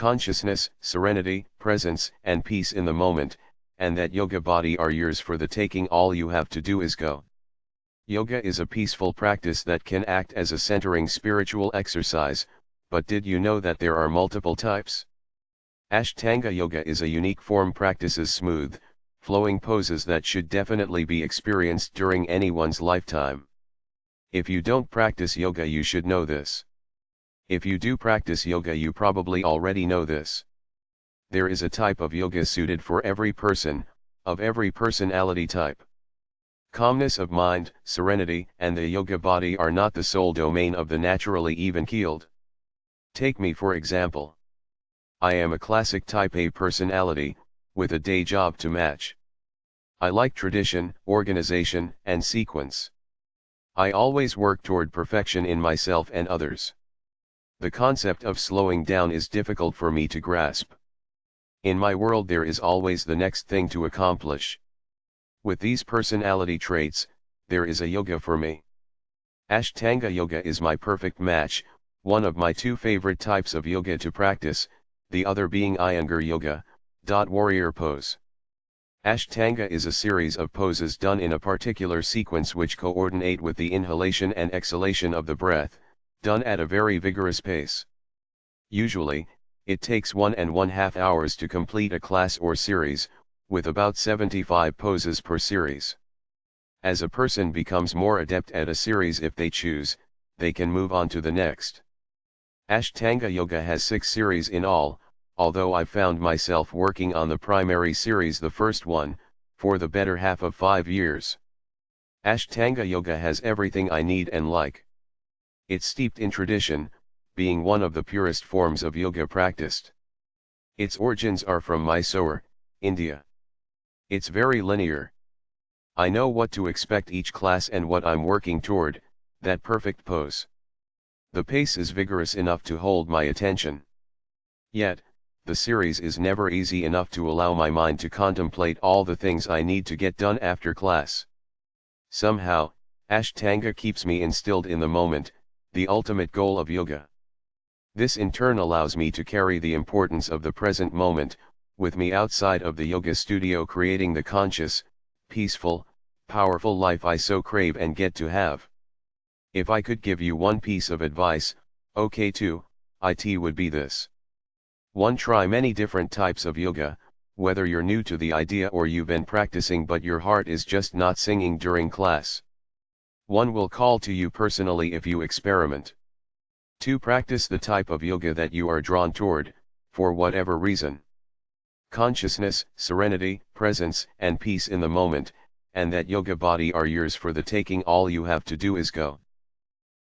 Consciousness, serenity, presence, and peace in the moment, and that yoga body are yours for the taking. All you have to do is go. Yoga is a peaceful practice that can act as a centering spiritual exercise, but did you know that there are multiple types? Ashtanga yoga is a unique form, practices smooth, flowing poses that should definitely be experienced during anyone's lifetime. If you don't practice yoga, you should know this. If you do practice yoga, you probably already know this. There is a type of yoga suited for every person, of every personality type. Calmness of mind, serenity, and the yoga body are not the sole domain of the naturally even-keeled. Take me for example. I am a classic type A personality, with a day job to match. I like tradition, organization, and sequence. I always work toward perfection in myself and others. The concept of slowing down is difficult for me to grasp. In my world, there is always the next thing to accomplish. With these personality traits, there is a yoga for me. Ashtanga yoga is my perfect match, one of my two favorite types of yoga to practice, the other being Iyengar yoga, warrior pose. Ashtanga is a series of poses done in a particular sequence which coordinate with the inhalation and exhalation of the breath, done at a very vigorous pace. Usually, it takes 1.5 hours to complete a class or series, with about 75 poses per series. As a person becomes more adept at a series, if they choose, they can move on to the next. Ashtanga yoga has 6 series in all, although I found myself working on the primary series, the first one, for the better half of 5 years. Ashtanga yoga has everything I need and like. It's steeped in tradition, being one of the purest forms of yoga practiced. Its origins are from Mysore, India. It's very linear. I know what to expect each class and what I'm working toward, that perfect pose. The pace is vigorous enough to hold my attention. Yet, the series is never easy enough to allow my mind to contemplate all the things I need to get done after class. Somehow, Ashtanga keeps me instilled in the moment, the ultimate goal of yoga. This in turn allows me to carry the importance of the present moment with me outside of the yoga studio, creating the conscious, peaceful, powerful life I so crave and get to have. If I could give you one piece of advice, okay, it would be this. 1. Try many different types of yoga, whether you're new to the idea or you've been practicing but your heart is just not singing during class. One will call to you personally if you experiment. 2. Practice the type of yoga that you are drawn toward, for whatever reason. Consciousness, serenity, presence, and peace in the moment, and that yoga body are yours for the taking. All you have to do is go.